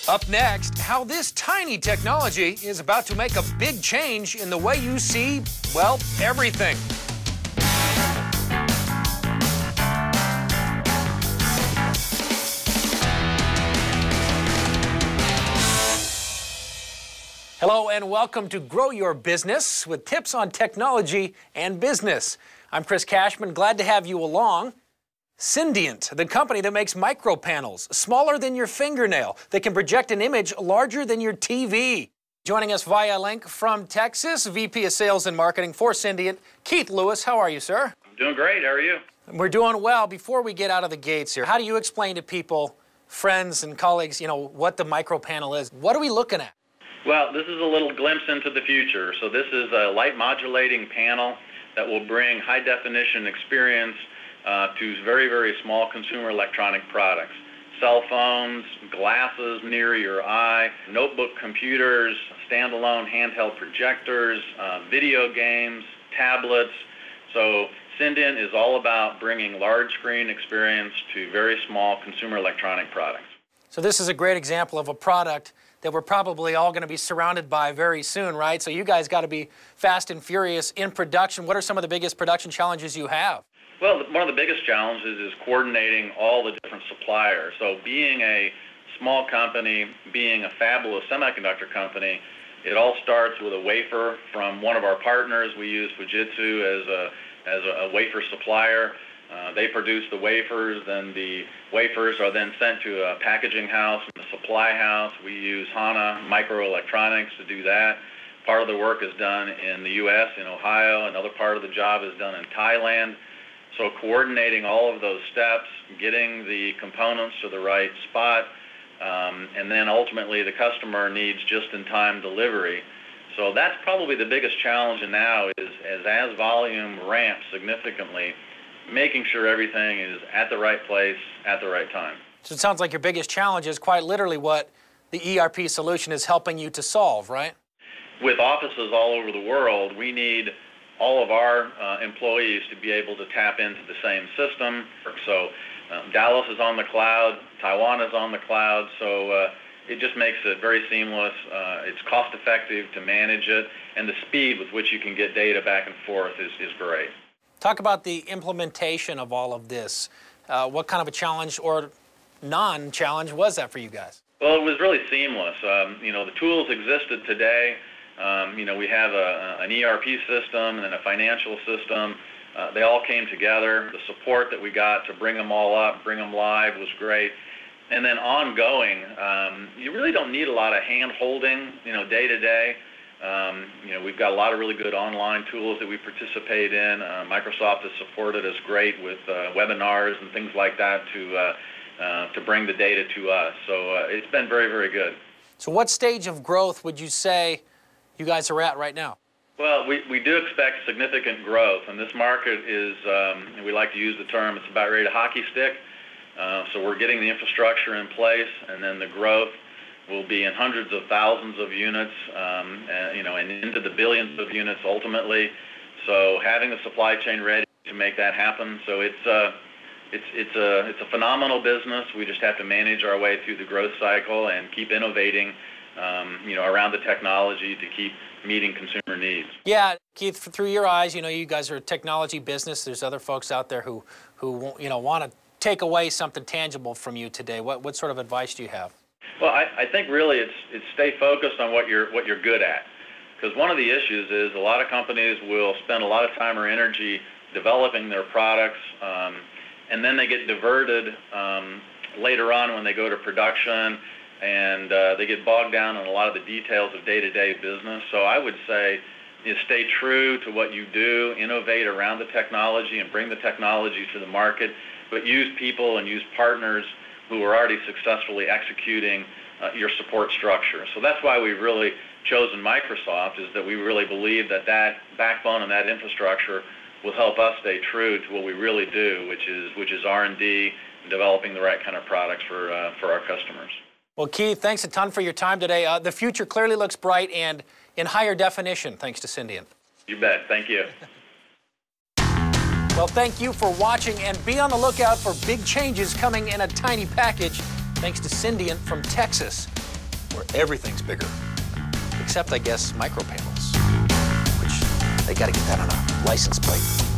Up next, how this tiny technology is about to make a big change in the way you see, well, everything. Hello and welcome to Grow Your Business with tips on technology and business. I'm Chris Cashman, glad to have you along. Syndiant, the company that makes micro panels, smaller than your fingernail, that can project an image larger than your TV. Joining us via link from Texas, VP of Sales and Marketing for Syndiant, Keith Lewis. How are you, sir? I'm doing great. How are you? We're doing well. Before we get out of the gates here, how do you explain to people, friends and colleagues, what the micro panel is? What are we looking at? Well, this is a little glimpse into the future. So this is a light modulating panel that will bring high definition experience to very, very small consumer electronic products. Cell phones, glasses near your eye, notebook computers, standalone handheld projectors, video games, tablets. So Syndiant is all about bringing large screen experience to very small consumer electronic products. So this is a great example of a product that we're probably all going to be surrounded by very soon, right? So you guys got to be fast and furious in production. What are some of the biggest production challenges you have? Well, one of the biggest challenges is coordinating all the different suppliers. So being a small company, being a fabulous semiconductor company, it all starts with a wafer from one of our partners. We use Fujitsu as a wafer supplier. They produce the wafers, then the wafers are then sent to a packaging house and a supply house. We use HANA Microelectronics to do that. Part of the work is done in the U.S., in Ohio. Another part of the job is done in Thailand. So coordinating all of those steps, getting the components to the right spot, and then ultimately the customer needs just-in-time delivery. So that's probably the biggest challenge now is as volume ramps significantly, making sure everything is at the right place at the right time. So it sounds like your biggest challenge is quite literally what the ERP solution is helping you to solve, right? With offices all over the world, we need all of our employees to be able to tap into the same system. So Dallas is on the cloud, Taiwan is on the cloud, so it just makes it very seamless. It's cost effective to manage it, and the speed with which you can get data back and forth is great. Talk about the implementation of all of this. What kind of a challenge or non-challenge was that for you guys? Well, it was really seamless. The tools existed today. We have an ERP system and then a financial system. They all came together. The support that we got to bring them all up, bring them live was great. And then ongoing, you really don't need a lot of hand-holding, day to day. We've got a lot of really good online tools that we participate in. Microsoft has supported us great with webinars and things like that to bring the data to us. So it's been very, very good. So what stage of growth would you say you guys are at right now? Well, we do expect significant growth, and this market is, we like to use the term, it's about ready to hockey stick. So we're getting the infrastructure in place, and then the growth will be in hundreds of thousands of units, and into the billions of units ultimately. So having the supply chain ready to make that happen. So it's a phenomenal business. We just have to manage our way through the growth cycle and keep innovating, around the technology to keep meeting consumer needs. Yeah, Keith, through your eyes, you guys are a technology business. There's other folks out there who want to take away something tangible from you today. What sort of advice do you have? Well, I think really it's stay focused on what you're good at, because one of the issues is a lot of companies will spend a lot of time or energy developing their products, and then they get diverted later on when they go to production, and they get bogged down in a lot of the details of day-to-day business. So I would say stay true to what you do, innovate around the technology and bring the technology to the market, but use people and use partners who are already successfully executing your support structure. So that's why we've really chosen Microsoft, is that we really believe that backbone and that infrastructure will help us stay true to what we really do, which is R&D and developing the right kind of products for our customers. Well, Keith, thanks a ton for your time today. The future clearly looks bright and in higher definition, thanks to Syndiant. You bet. Thank you. Well, thank you for watching, and be on the lookout for big changes coming in a tiny package, thanks to Syndiant from Texas. where everything's bigger. Except, I guess, micro panels, which they got to get that on a license plate.